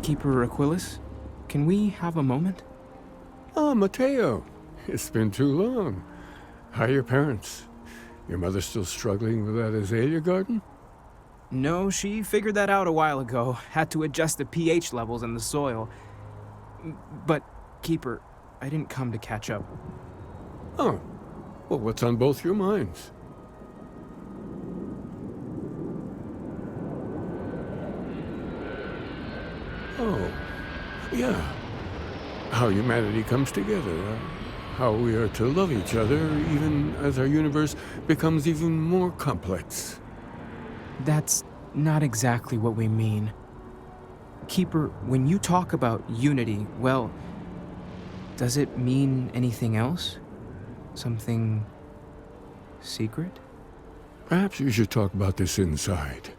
Keeper Aquilus, can we have a moment? Ah, Mateo. It's been too long. How are your parents? Your mother still struggling with that azalea garden? No, she figured that out a while ago. Had to adjust the pH levels in the soil. But, Keeper, I didn't come to catch up. Oh. Well, what's on both your minds? Oh. Yeah. How humanity comes together. How we are to love each other even as our universe becomes even more complex. That's not exactly what we mean. Keeper, when you talk about unity, well, does it mean anything else? Something secret? Perhaps we should talk about this inside.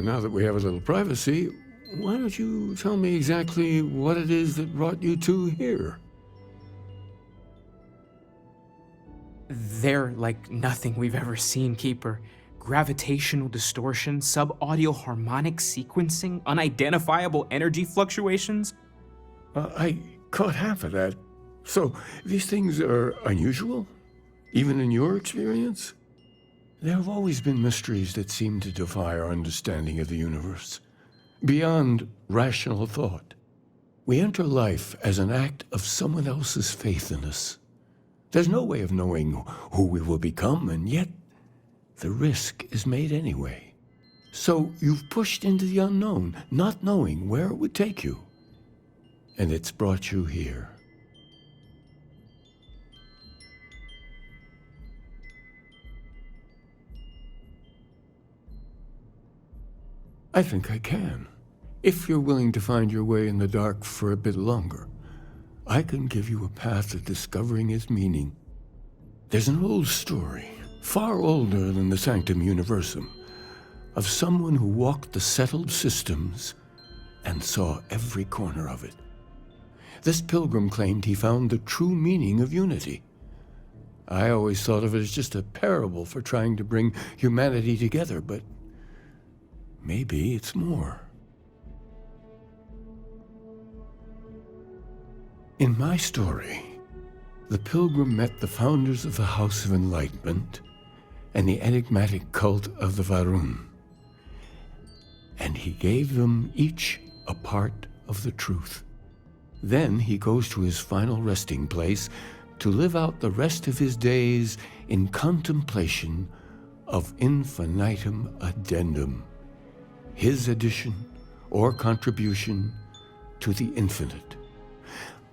Now that we have a little privacy, why don't you tell me exactly what it is that brought you two here? They're like nothing we've ever seen, Keeper. Gravitational distortion, sub-audio harmonic sequencing, unidentifiable energy fluctuations. I caught half of that. So, these things are unusual? Even in your experience? There have always been mysteries that seem to defy our understanding of the universe, beyond rational thought. We enter life as an act of someone else's faith in us. There's no way of knowing who we will become, and yet the risk is made anyway. So you've pushed into the unknown, not knowing where it would take you. And it's brought you here. I think I can. If you're willing to find your way in the dark for a bit longer, I can give you a path to discovering its meaning. There's an old story, far older than the Sanctum Universum, of someone who walked the settled systems and saw every corner of it. This pilgrim claimed he found the true meaning of unity. I always thought of it as just a parable for trying to bring humanity together, but maybe it's more. In my story, the pilgrim met the founders of the House of Enlightenment and the enigmatic cult of the Varun, and he gave them each a part of the truth. Then he goes to his final resting place to live out the rest of his days in contemplation of infinitum addendum, his addition or contribution to the infinite.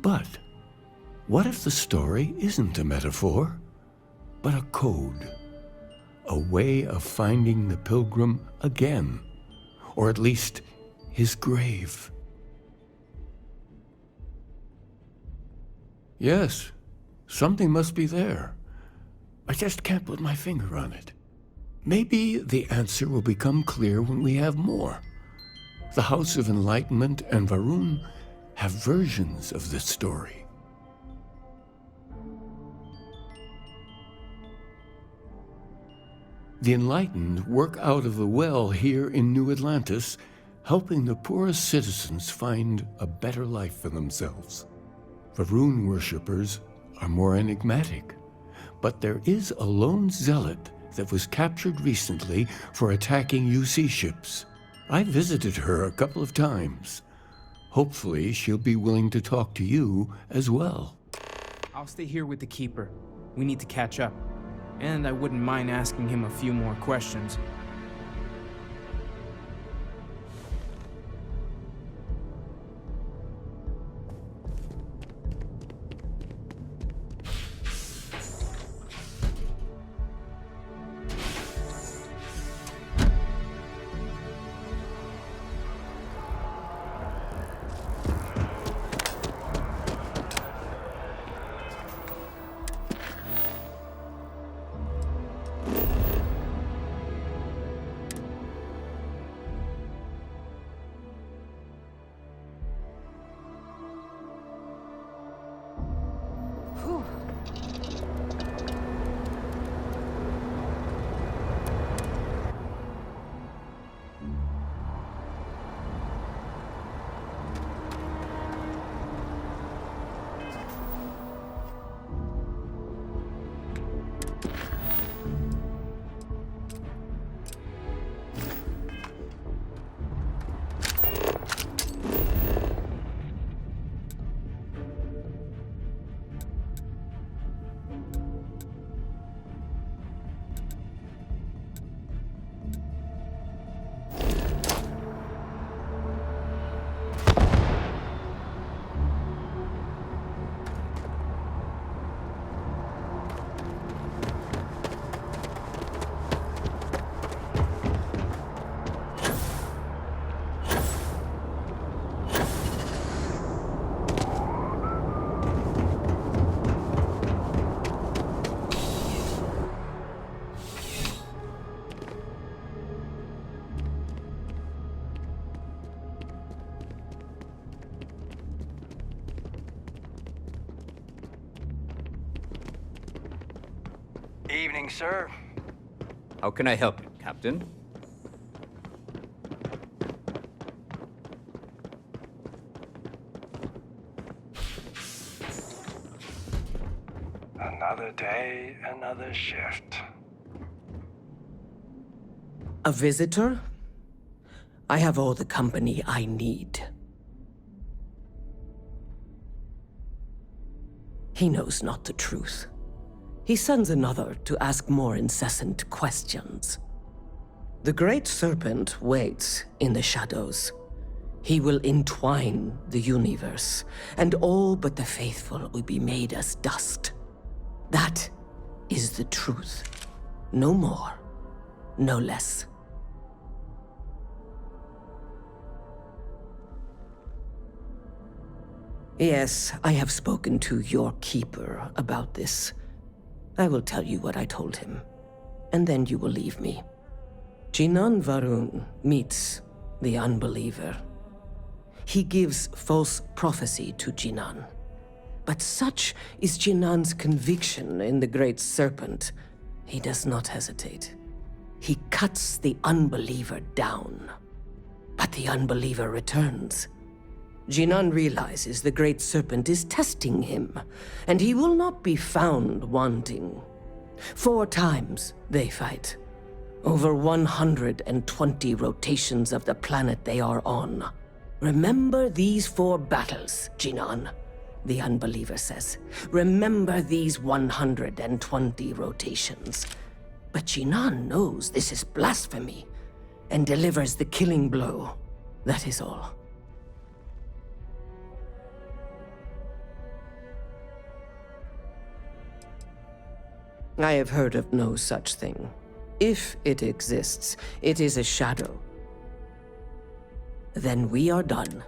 But what if the story isn't a metaphor, but a code, a way of finding the pilgrim again, or at least his grave? Yes, something must be there. I just can't put my finger on it. Maybe the answer will become clear when we have more. The House of Enlightenment and Varun have versions of this story. The enlightened work out of the well here in New Atlantis, helping the poorest citizens find a better life for themselves. Varun worshippers are more enigmatic, but there is a lone zealot that was captured recently for attacking UC ships. I visited her a couple of times. Hopefully, she'll be willing to talk to you as well. I'll stay here with the Keeper. We need to catch up. And I wouldn't mind asking him a few more questions. Evening, sir. How can I help you, Captain? Another day, another shift. A visitor? I have all the company I need. He knows not the truth. He sends another to ask more incessant questions. The Great Serpent waits in the shadows. He will entwine the universe, and all but the faithful will be made as dust. That is the truth. No more, no less. Yes, I have spoken to your keeper about this. I will tell you what I told him, and then you will leave me. Jinan Varun meets the unbeliever. He gives false prophecy to Jinan. But such is Jinan's conviction in the Great Serpent, he does not hesitate. He cuts the unbeliever down. But the unbeliever returns. Jinan realizes the Great Serpent is testing him, and he will not be found wanting. 4 times they fight. Over 120 rotations of the planet they are on. Remember these 4 battles, Jinan, the unbeliever says. Remember these 120 rotations. But Jinan knows this is blasphemy, and delivers the killing blow. That is all. I have heard of no such thing. If it exists, it is a shadow. Then we are done.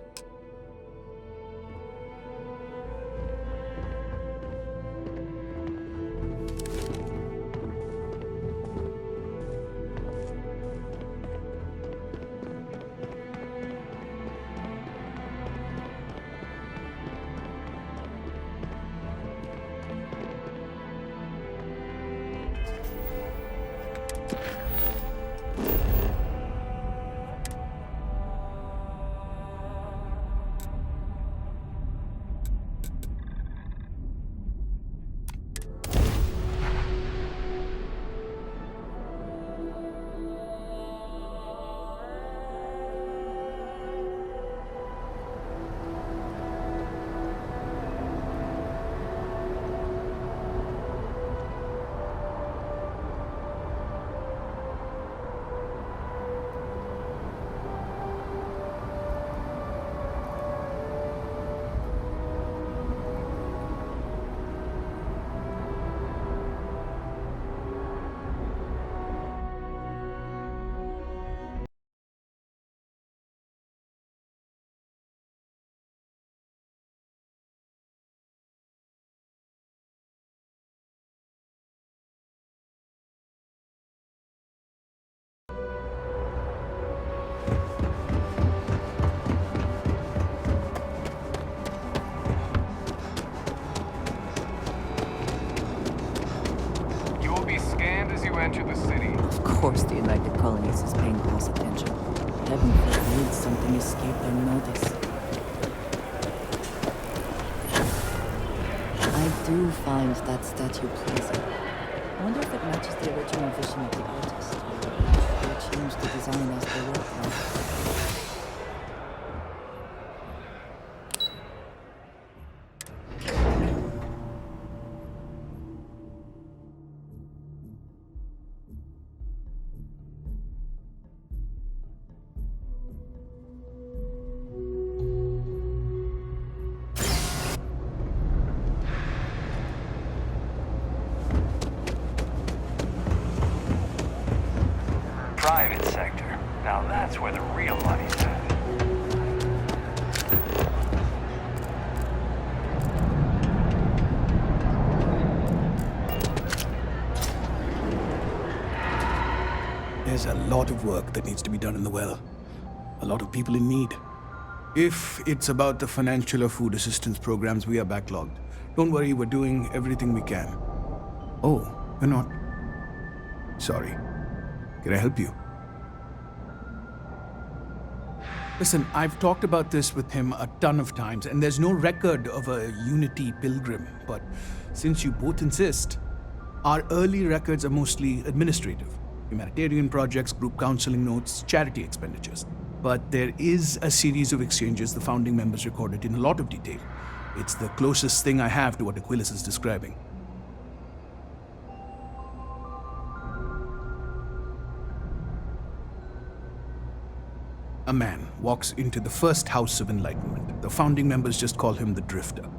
Enter the city. Of course the United Colonies is paying close attention. Heaven forbid something escaped their notice. I do find that statue pleasing. I wonder if it matches the original vision of the artist, or they changed the design as they worked on it. Private sector. Now that's where the real money's at. There's a lot of work that needs to be done in the well. A lot of people in need. If it's about the financial or food assistance programs, we are backlogged. Don't worry, we're doing everything we can. Oh, we're not. Sorry. Can I help you? Listen, I've talked about this with him a ton of times, and there's no record of a Unity pilgrim. But since you both insist, our early records are mostly administrative: humanitarian projects, group counseling notes, charity expenditures. But there is a series of exchanges the founding members recorded in a lot of detail. It's the closest thing I have to what Aquilas is describing. A man walks into the first House of Enlightenment. The founding members just call him the Drifter.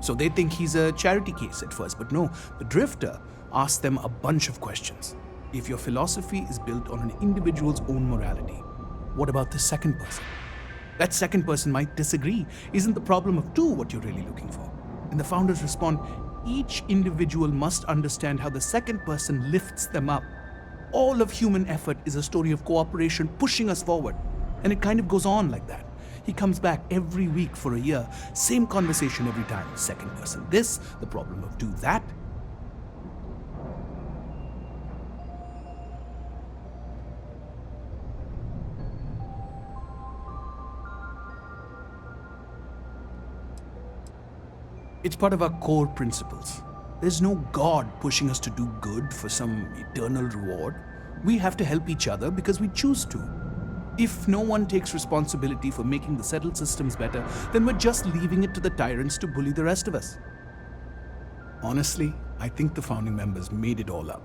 So they think he's a charity case at first, but no, the Drifter asks them a bunch of questions. If your philosophy is built on an individual's own morality, what about the second person? That second person might disagree. Isn't the problem of two what you're really looking for? And the founders respond, each individual must understand how the second person lifts them up. All of human effort is a story of cooperation pushing us forward. And it kind of goes on like that. He comes back every week for a year, same conversation every time. Second person this, the problem of do that. It's part of our core principles. There's no God pushing us to do good for some eternal reward. We have to help each other because we choose to. If no one takes responsibility for making the settled systems better, then we're just leaving it to the tyrants to bully the rest of us. Honestly, I think the founding members made it all up.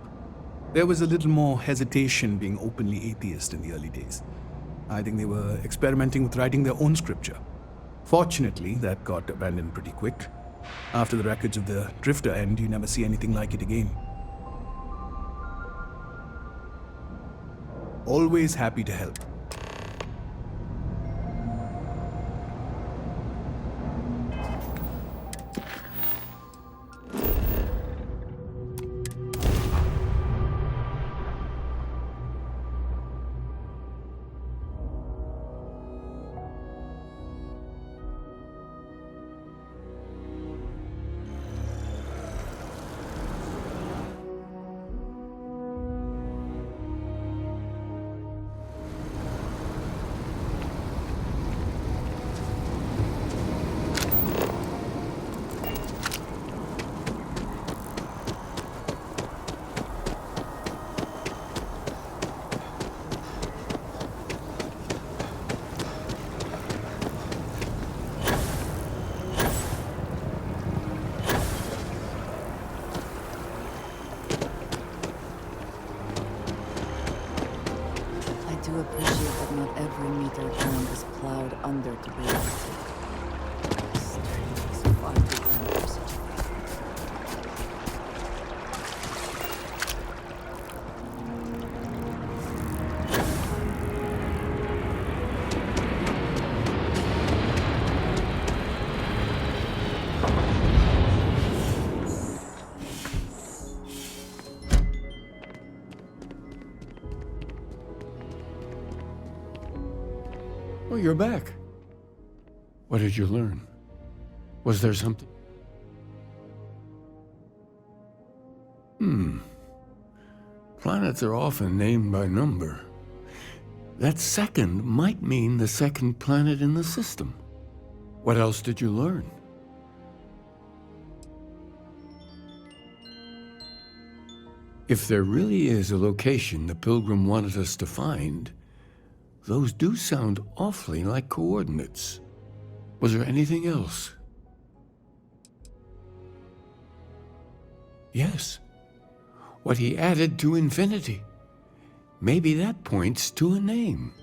There was a little more hesitation being openly atheist in the early days. I think they were experimenting with writing their own scripture. Fortunately, that got abandoned pretty quick. After the records of the Drifter end, you never see anything like it again. Always happy to help. I do appreciate that not every meter of ground is plowed under to be electric. Strength is far too grand for such a thing. Oh, you're back. What did you learn? Was there something? Planets are often named by number. That second might mean the second planet in the system. What else did you learn? If there really is a location the Pilgrim wanted us to find, those do sound awfully like coordinates. Was there anything else? Yes. What he added to infinity. Maybe that points to a name.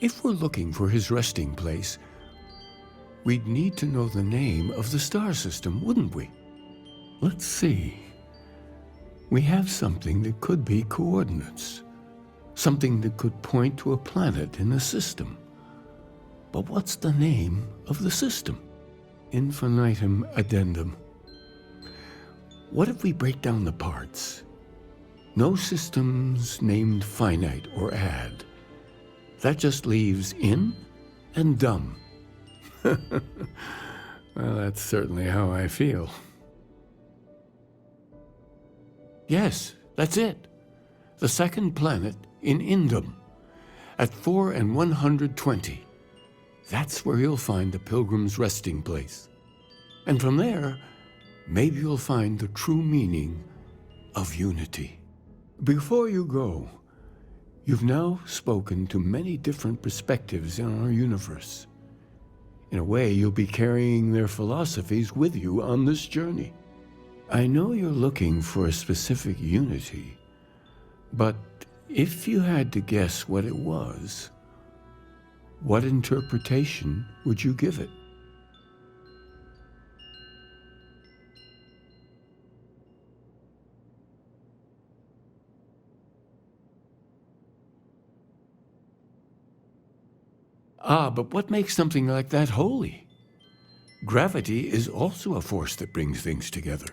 If we're looking for his resting place, we'd need to know the name of the star system, wouldn't we? Let's see. We have something that could be coordinates. Something that could point to a planet in the system. But what's the name of the system? Infinitum addendum. What if we break down the parts? No systems named finite or add. That just leaves in and dumb. Well, that's certainly how I feel. Yes, That's it. The second planet in Indum, at 4 and 120. That's where you'll find the pilgrim's resting place. And from there, maybe you'll find the true meaning of unity. Before you go, you've now spoken to many different perspectives in our universe. In a way, you'll be carrying their philosophies with you on this journey. I know you're looking for a specific unity, but if you had to guess what it was, what interpretation would you give it? Ah, but what makes something like that holy? Gravity is also a force that brings things together.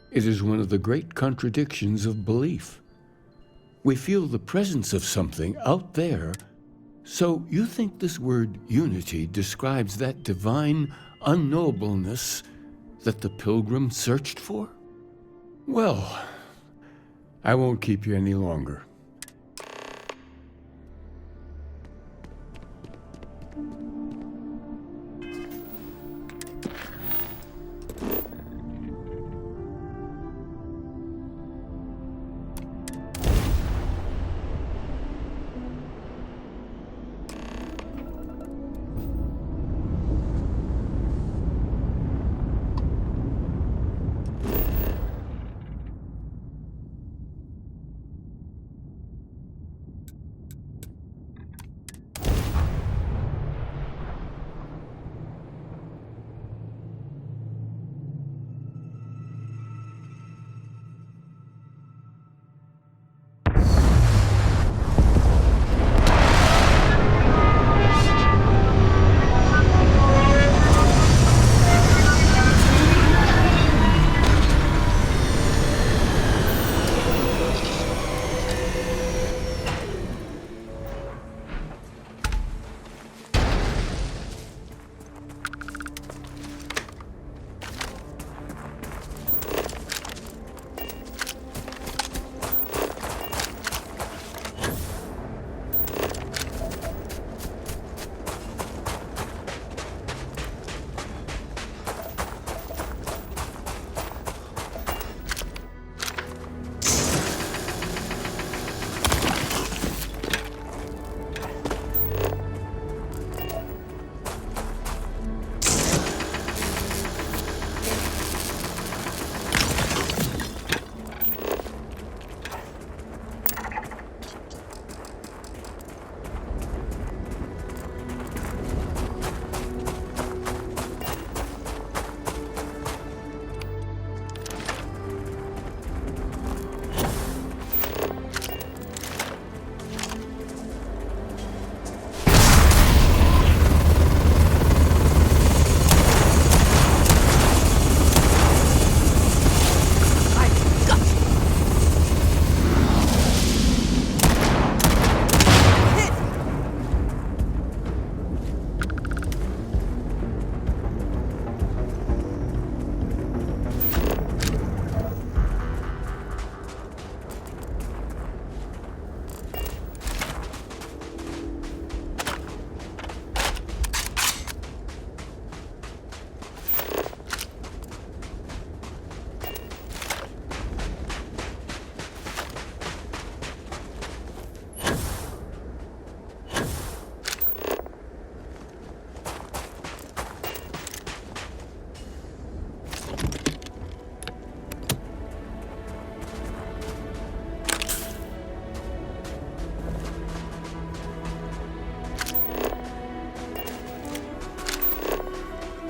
It is one of the great contradictions of belief. We feel the presence of something out there, so you think this word unity describes that divine unknowableness that the pilgrim searched for? Well, I won't keep you any longer.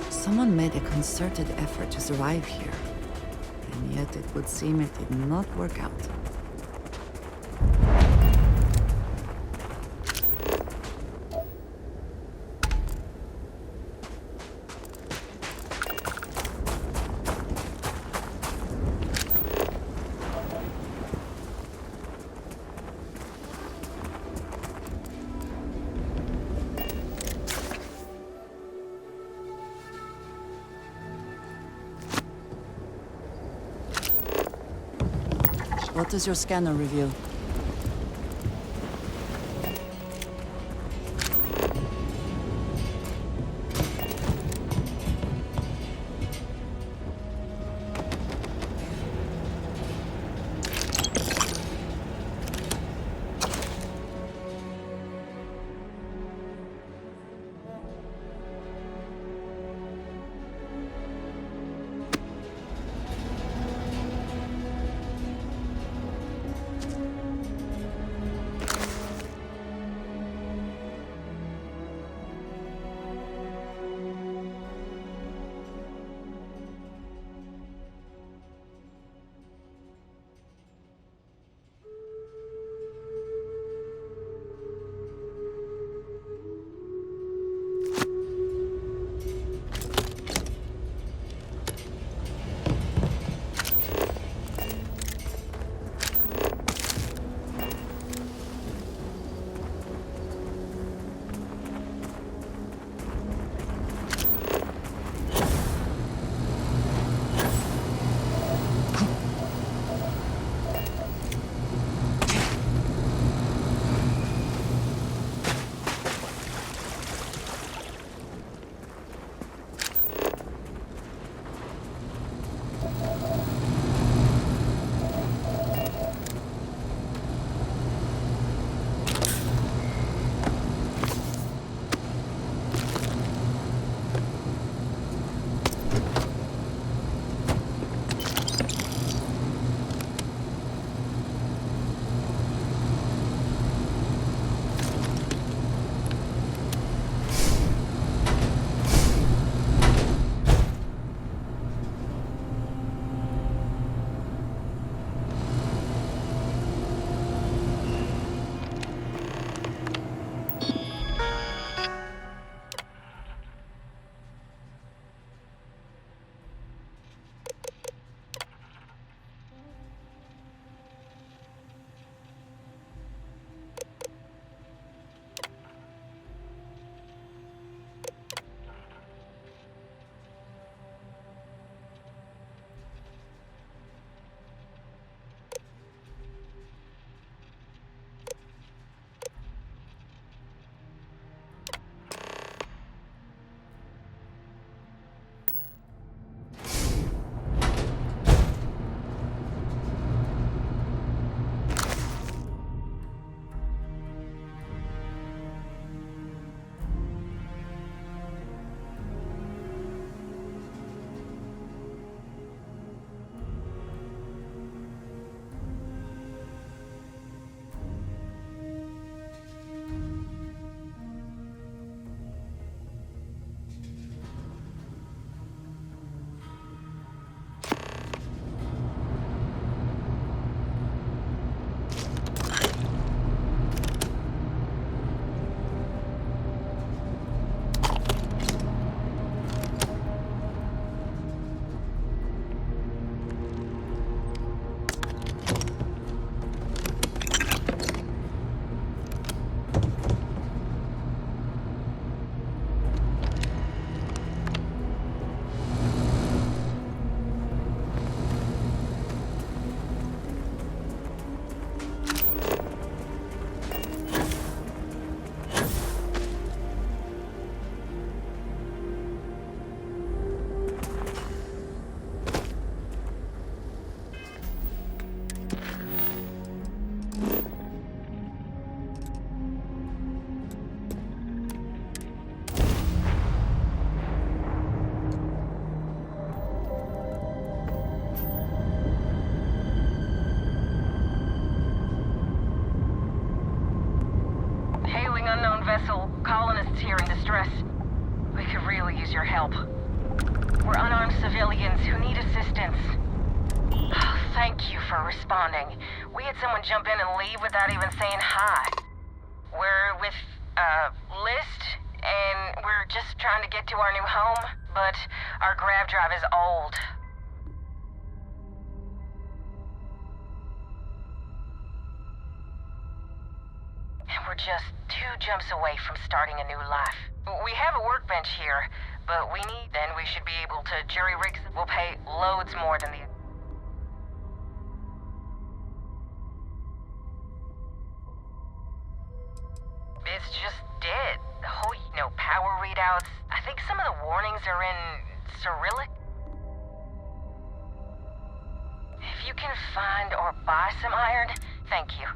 Someone made a concerted effort to survive here, and yet it would seem it did not work out. What does your scanner reveal? vessel, colonists here in distress. We could really use your help. We're unarmed civilians who need assistance. Oh, thank you for responding. We had someone jump in and leave without even saying hi. We're with, List, and we're just trying to get to our new home, but our grav drive is old. And we're just 2 jumps away from starting a new life. We have a workbench here, but then we should be able to jury rig. We'll pay loads more than the... scouts. I think some of the warnings are in Cyrillic. If you can find or buy some iron, thank you.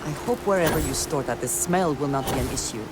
I hope wherever you store that, the smell will not be an issue.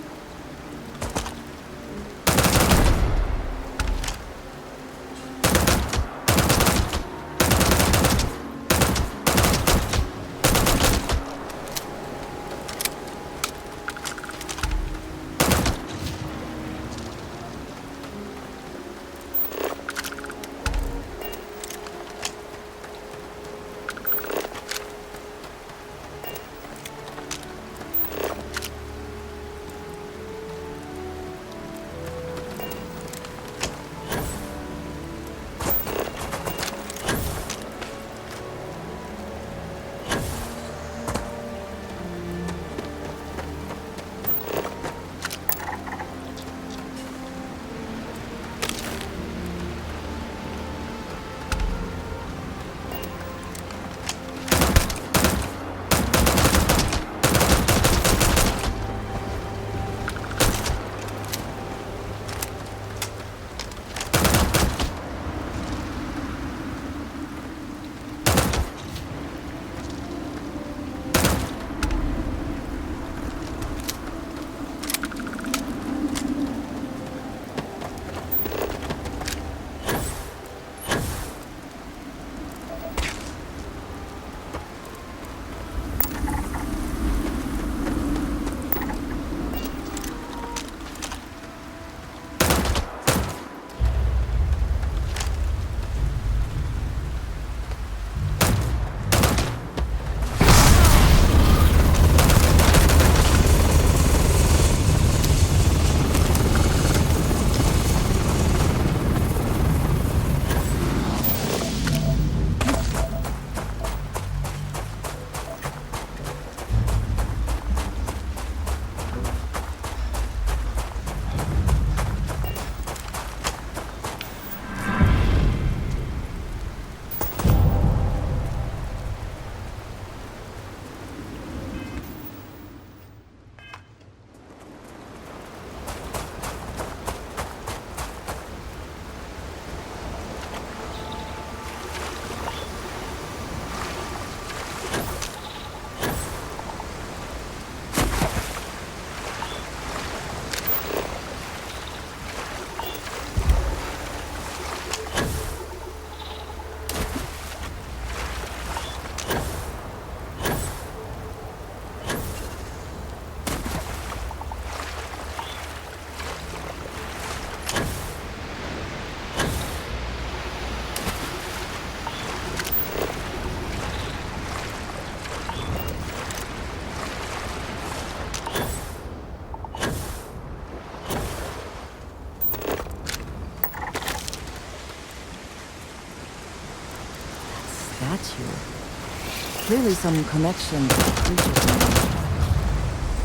clearly some connection to the creatures in there.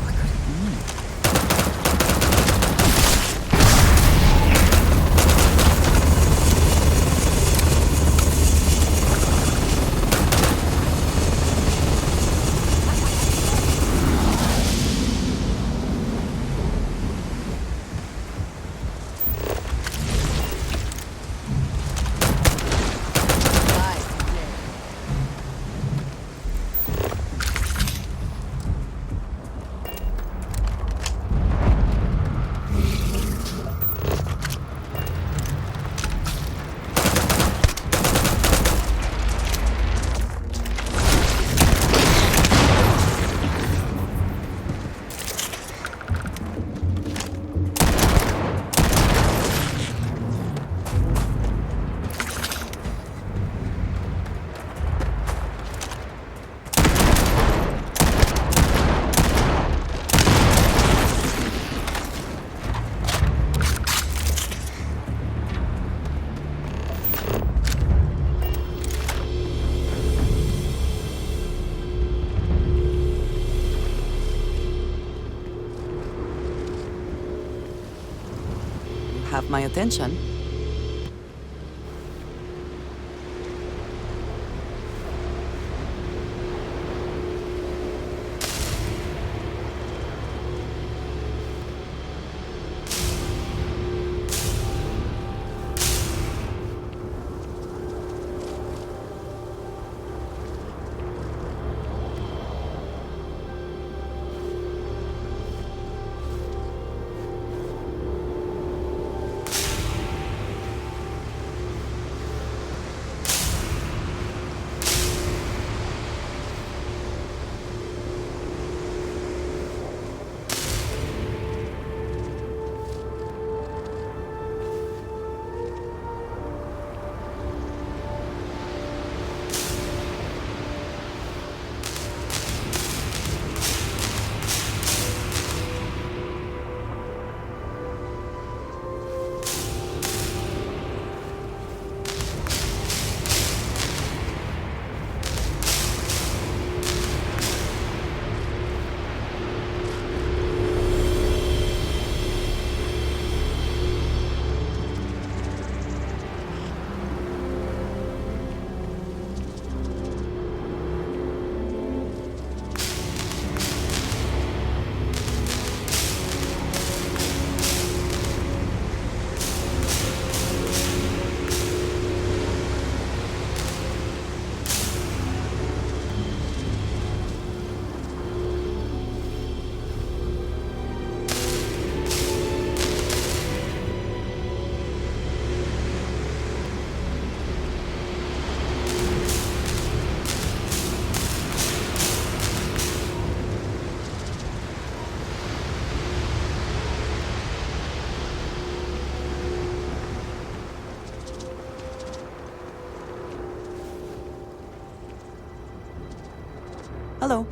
What could it mean? Have my attention. Hello.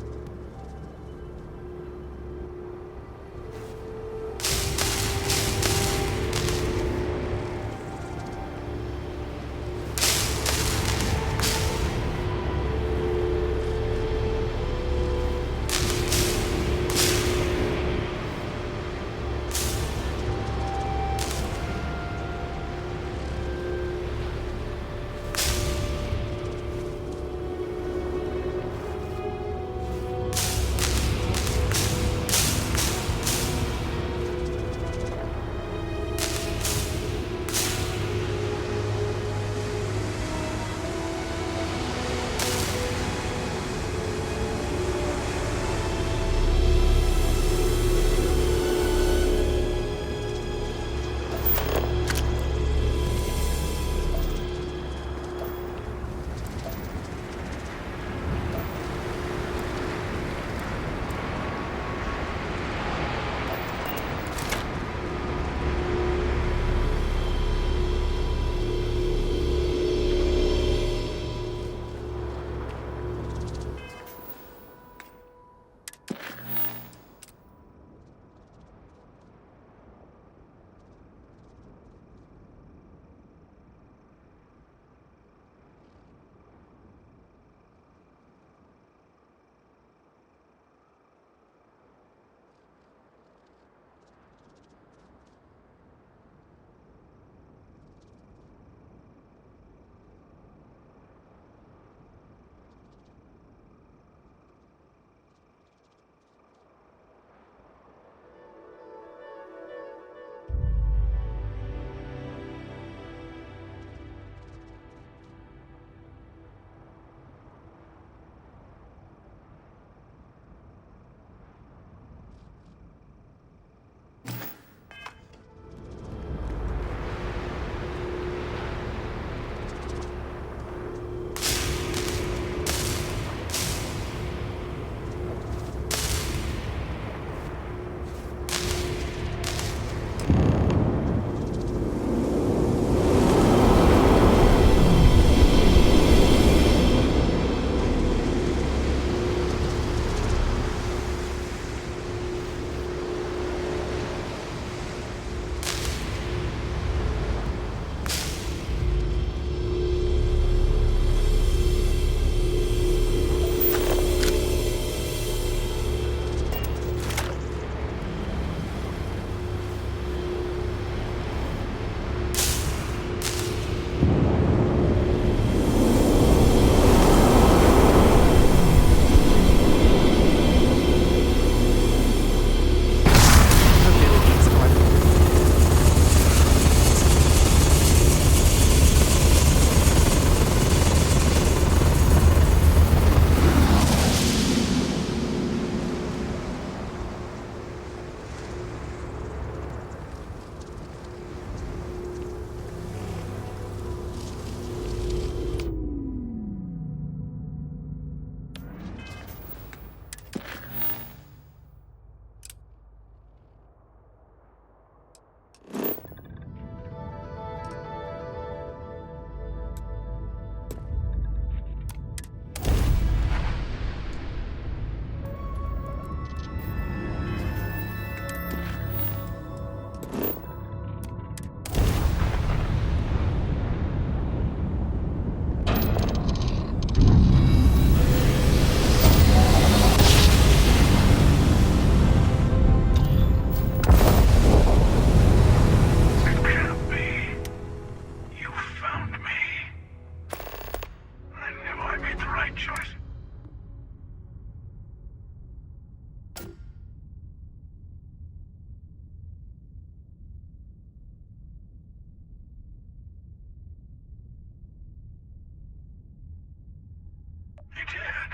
He did.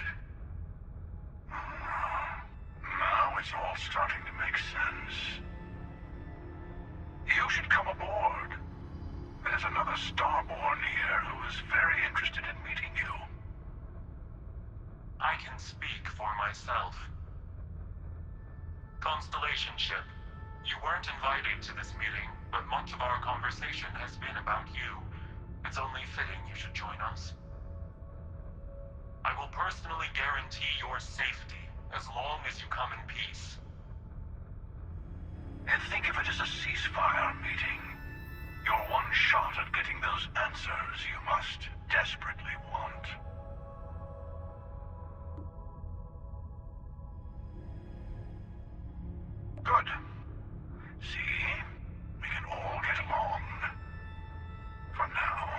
Now it's all starting to make sense. You should come aboard. There's another Starborn here who is very interested in meeting you. I can speak for myself. Constellation ship, you weren't invited to this meeting, but much of our conversation has been about you. It's only fitting you should join us. I will personally guarantee your safety as long as you come in peace. And think of it as a ceasefire meeting. Your one shot at getting those answers you must desperately want. Good. See? We can all get along. For now.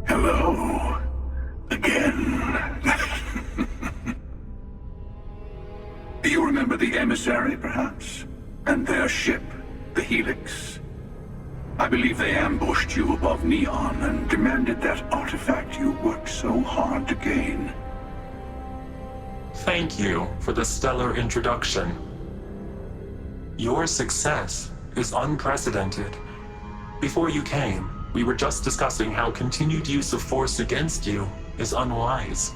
Hello. Again. You remember the emissary, perhaps? And their ship, the Helix? I believe they ambushed you above Neon and demanded that artifact you worked so hard to gain. Thank you for the stellar introduction. Your success is unprecedented. Before you came, we were just discussing how continued use of force against you is unwise.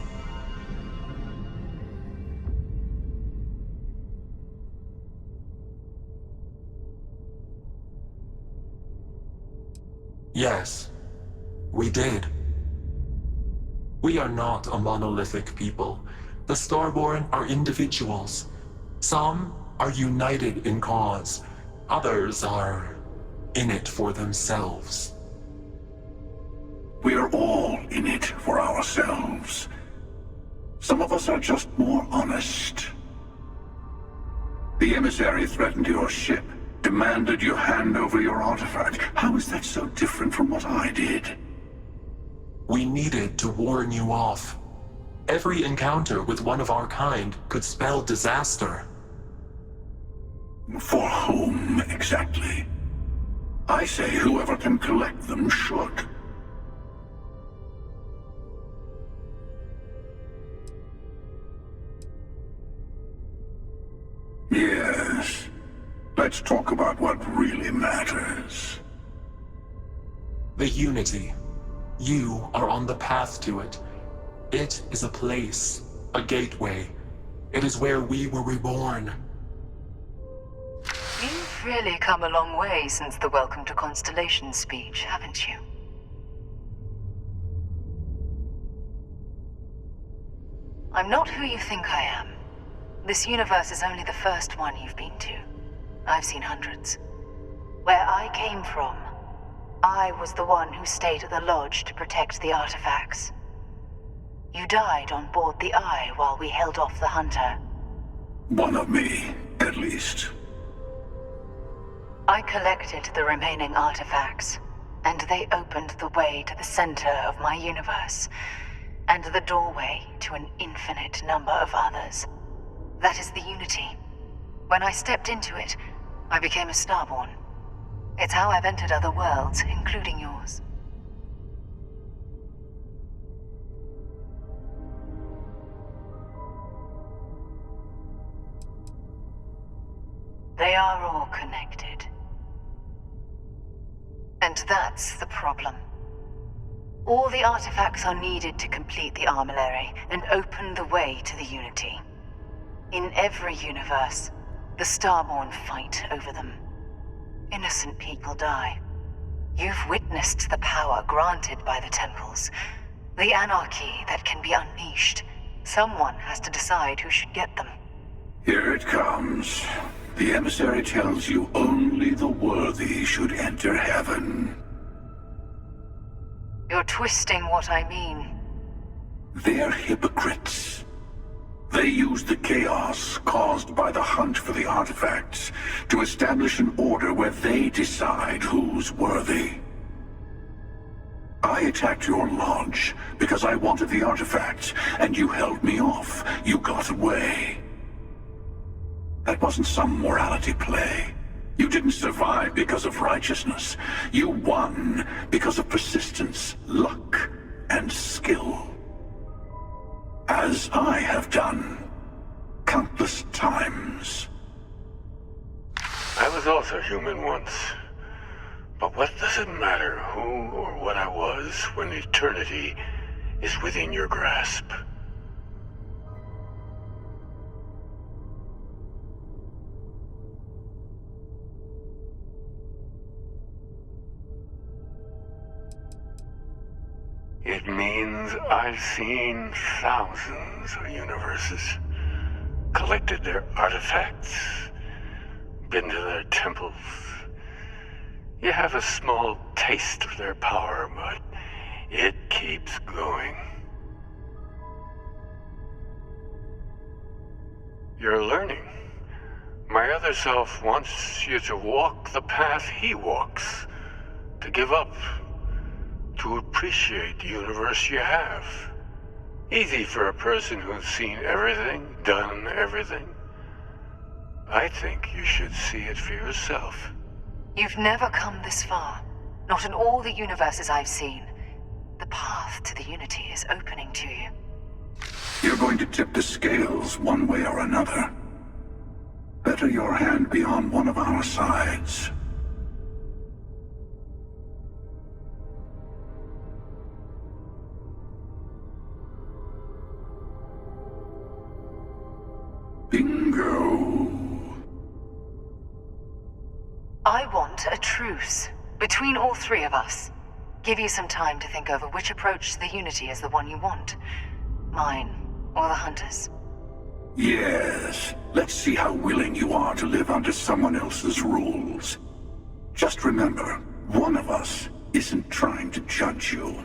Yes, we did. We are not a monolithic people. The Starborn are individuals. Some are united in cause. Others are in it for themselves. We are all in it for ourselves. Some of us are just more honest. The emissary threatened your ship, demanded you hand over your artifact. How is that so different from what I did? We needed to warn you off. Every encounter with one of our kind could spell disaster. For whom, exactly? I say whoever can collect them should. Yes. Let's talk about what really matters. The Unity. You are on the path to it. It is a place, a gateway. It is where we were reborn. You've really come a long way since the Welcome to Constellation speech, haven't you? I'm not who you think I am. This universe is only the first one you've been to. I've seen hundreds. Where I came from, I was the one who stayed at the lodge to protect the artifacts. You died on board the Eye while we held off the Hunter. One of me, at least. I collected the remaining artifacts, and they opened the way to the center of my universe, and the doorway to an infinite number of others. That is the Unity. When I stepped into it, I became a Starborn. It's how I've entered other worlds, including yours. They are all connected. And And that's the problem. All the artifacts are needed to complete the armillary and open the way to the Unity. In every universe, the Starborn fight over them. Innocent people die. You've witnessed the power granted by the temples, the anarchy that can be unleashed. Someone has to decide who should get them. Here it comes. The emissary tells you only the worthy should enter heaven. You're twisting what I mean. They're hypocrites. They use the chaos caused by the hunt for the artifacts to establish an order where they decide who's worthy. I attacked your lodge because I wanted the artifacts, and you held me off. You got away. That wasn't some morality play. You didn't survive because of righteousness. You won because of persistence, luck, and skill. As I have done countless times. I was also human once. But what does it matter who or what I was when eternity is within your grasp? It means I've seen thousands of universes, collected their artifacts, been to their temples. You have a small taste of their power, but it keeps going. You're learning. My other self wants you to walk the path he walks, to give up, to appreciate the universe you have. Easy for a person who's seen everything, done everything. I think you should see it for yourself. You've never come this far. Not in all the universes I've seen. The path to the Unity is opening to you. You're going to tip the scales one way or another. Better your hand be on one of our sides. Bingo. I want a truce between all three of us. Give you some time to think over which approach to the Unity is the one you want. Mine, or the Hunters. Yes. Let's see how willing you are to live under someone else's rules. Just remember, one of us isn't trying to judge you.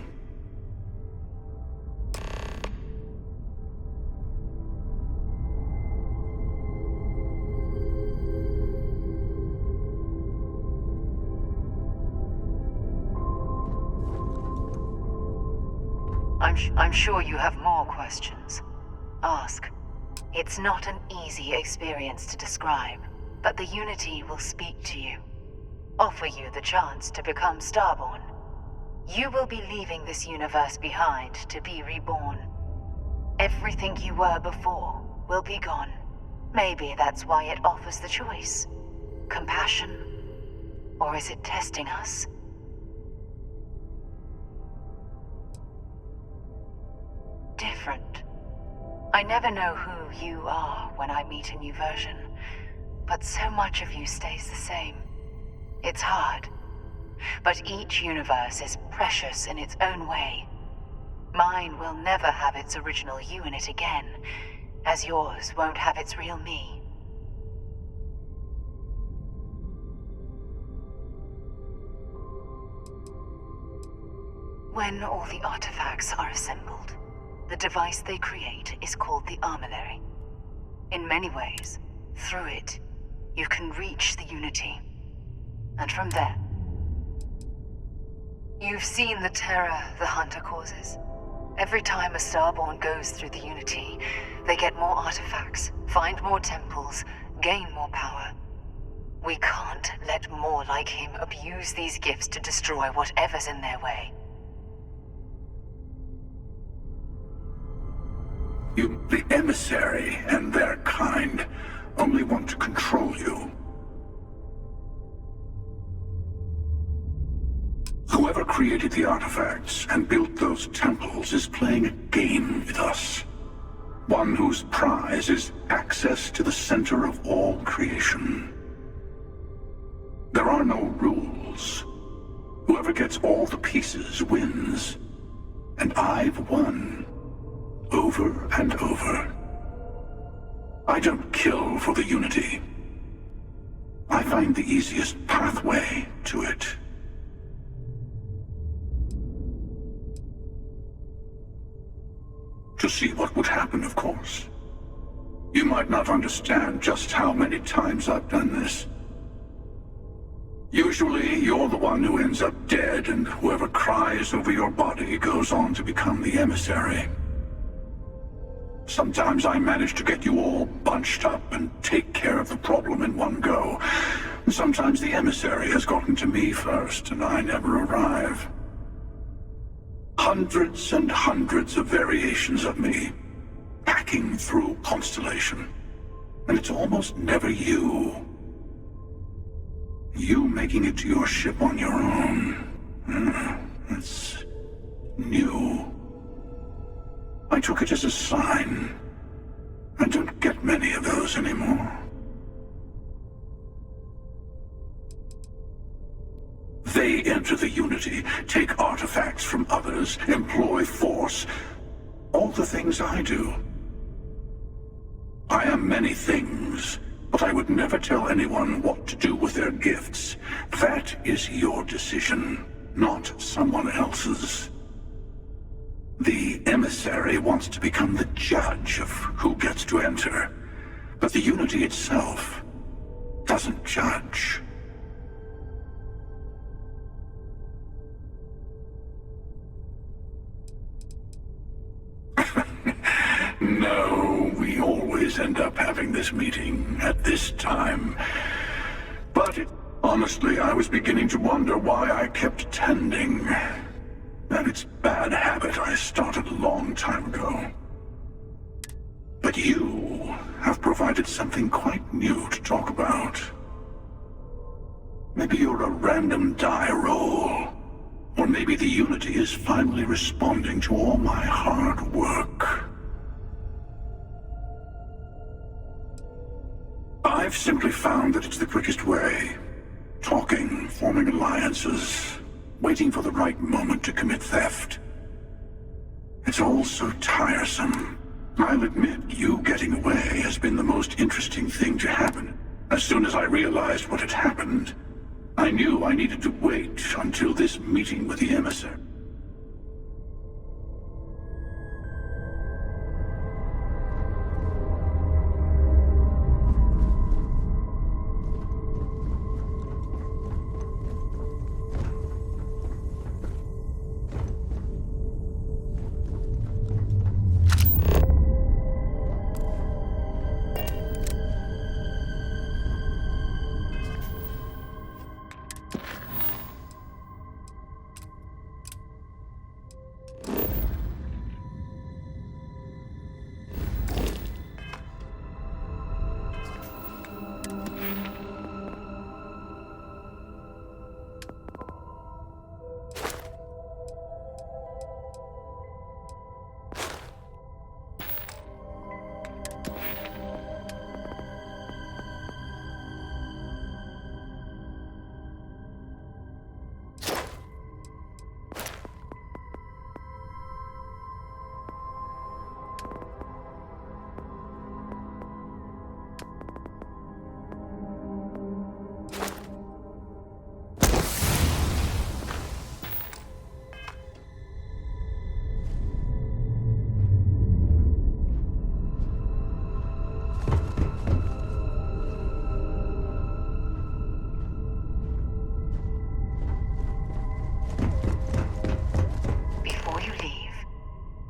I'm sure you have more questions. Ask. It's not an easy experience to describe, but the Unity will speak to you. Offer you the chance to become Starborn. You will be leaving this universe behind to be reborn. Everything you were before will be gone. Maybe that's why it offers the choice. Compassion? Or is it testing us? Different. I never know who you are when I meet a new version, but so much of you stays the same. It's hard. But each universe is precious in its own way. Mine will never have its original you in it again, as yours won't have its real me. When all the artifacts are assembled, the device they create is called the Armillary. In many ways, through it, you can reach the Unity. And from there, you've seen the terror the Hunter causes. Every time a Starborn goes through the Unity, they get more artifacts, find more temples, gain more power. We can't let more like him abuse these gifts to destroy whatever's in their way. The emissary and their kind only want to control you. created the artifacts and built those temples is playing a game with us. One whose prize is access to the center of all creation. There are no rules. Whoever gets all the pieces wins. And I've won. Over and over. I don't kill for the Unity. I find the easiest pathway to it. To see what would happen, of course. You might not understand just how many times I've done this. Usually, you're the one who ends up dead, and whoever cries over your body goes on to become the emissary. Sometimes I manage to get you all bunched up and take care of the problem in one go. Sometimes the emissary has gotten to me first, and I never arrive. Hundreds and hundreds of variations of me, hacking through Constellation. And it's almost never you. You making it to your ship on your own. That's new. I took it as a sign. I don't get many of those anymore. They enter the Unity, take artifacts from others, employ force. All the things I do. I am many things, but I would never tell anyone what to do with their gifts. That is your decision, not someone else's. The emissary wants to become the judge of who gets to enter, but the Unity itself doesn't judge. No, we always end up having this meeting at this time. But honestly, I was beginning to wonder why I kept attending. And it's bad habit I started a long time ago. But you have provided something quite new to talk about. Maybe you're a random die roll. Or maybe the Unity is finally responding to all my hard work. I've simply found that it's the quickest way. Talking, forming alliances, waiting for the right moment to commit theft. It's all so tiresome. I'll admit, you getting away has been the most interesting thing to happen. As soon as I realized what had happened, I knew I needed to wait until this meeting with the emissary.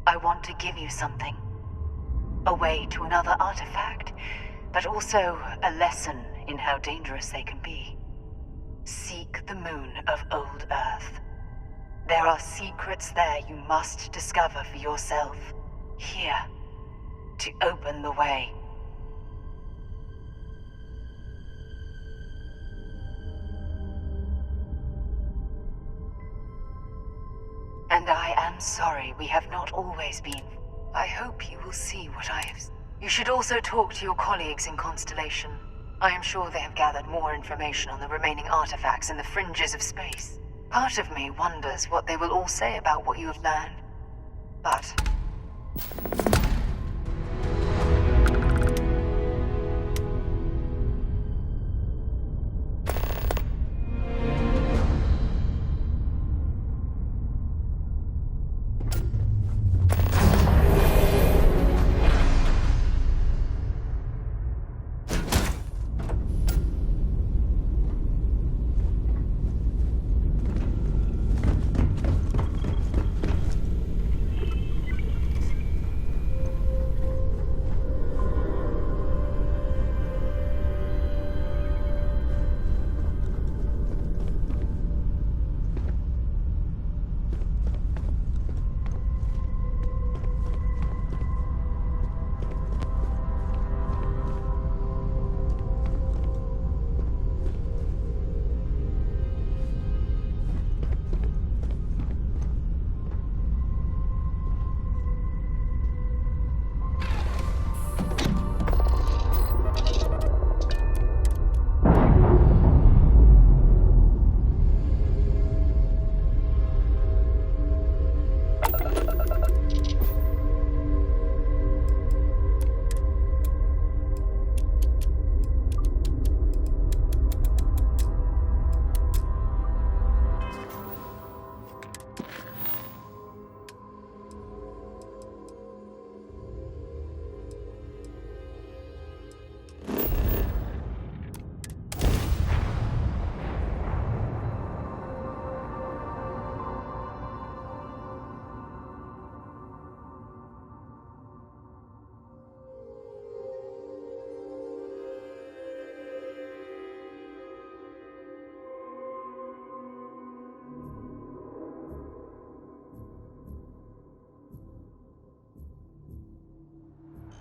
I want to give you something. A way to another artifact, but also a lesson in how dangerous they can be. Seek the moon of Old Earth. There are secrets there you must discover for yourself. Here, to open the way. sorry we have not always been. I hope you will see what I have. You should also talk to your colleagues in Constellation. I am sure they have gathered more information on the remaining artifacts in the fringes of space. Part of me wonders what they will all say about what you have learned. But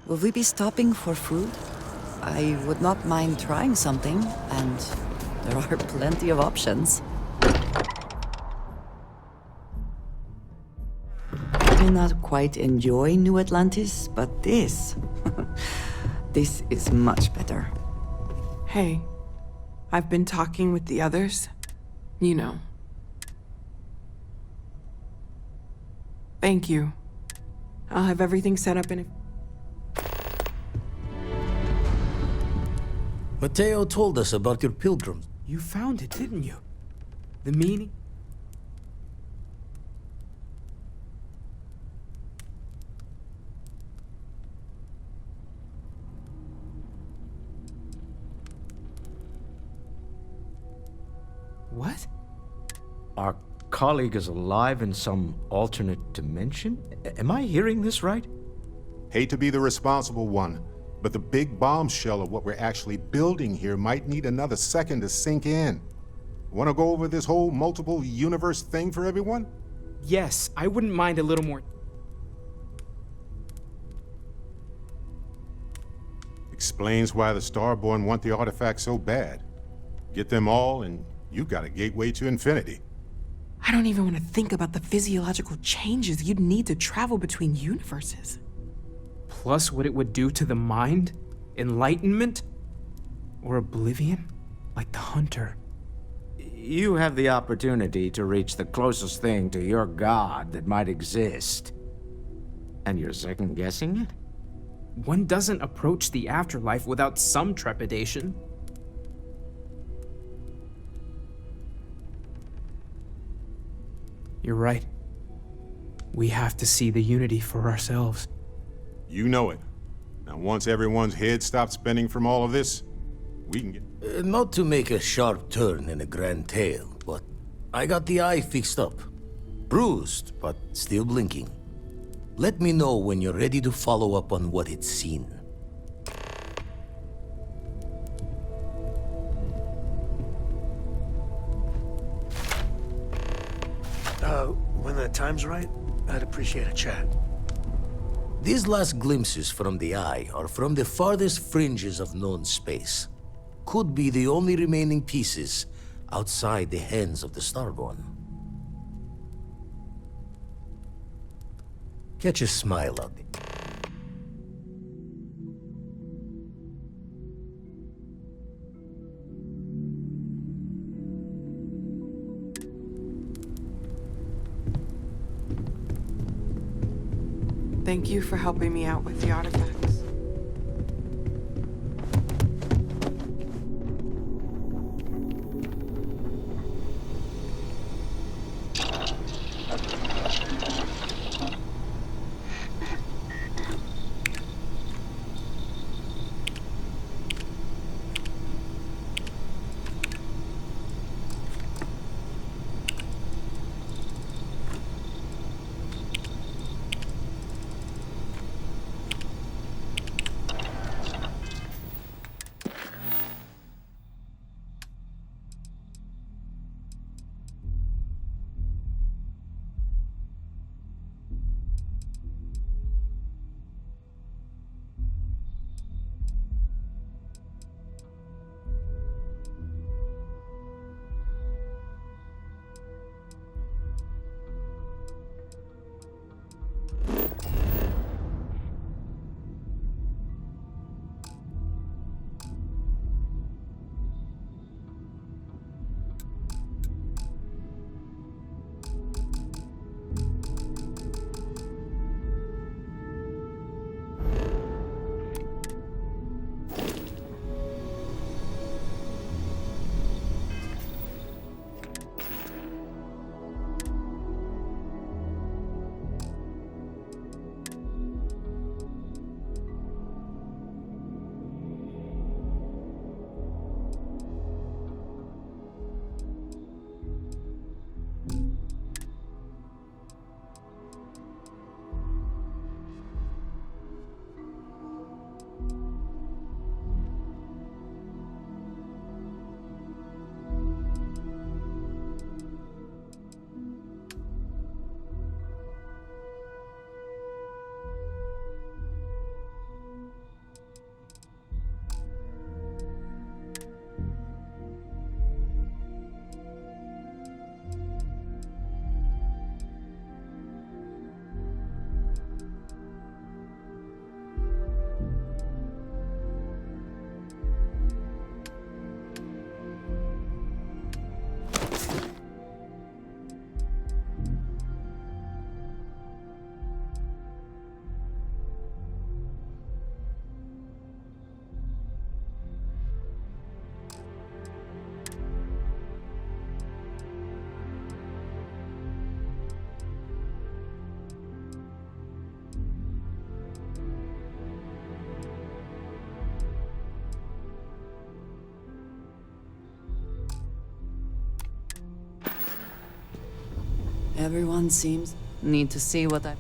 will we be stopping for food? I would not mind trying something, and there are plenty of options. I may not quite enjoy New Atlantis, but this... this is much better. Hey, I've been talking with the others. You know. Thank you. I'll have everything set up in a... Mateo told us about your pilgrims. You found it, didn't you? The meaning? What? Our colleague is alive in some alternate dimension? Am I hearing this right? Hate to be the responsible one, but the big bombshell of what we're actually building here might need another second to sink in. Want to go over this whole multiple universe thing for everyone? Yes, I wouldn't mind a little more. Explains why the Starborn want the artifact so bad. Get them all, and you've got a gateway to infinity. I don't even want to think about the physiological changes you'd need to travel between universes. Plus what it would do to the mind? Enlightenment? Or oblivion? Like the Hunter. You have the opportunity to reach the closest thing to your god that might exist. And you're second-guessing it? One doesn't approach the afterlife without some trepidation. You're right. We have to see the Unity for ourselves. You know it. Now, once everyone's head stops spinning from all of this, we can get... Not to make a sharp turn in a grand tale, but I got the eye fixed up. Bruised, but still blinking. Let me know when you're ready to follow up on what it's seen. When the time's right, I'd appreciate a chat. These last glimpses from the eye are from the farthest fringes of known space. Could be the only remaining pieces outside the hands of the Starborn. Catch a smile out there. Thank you for helping me out with the artifacts. Everyone seems need to see what I...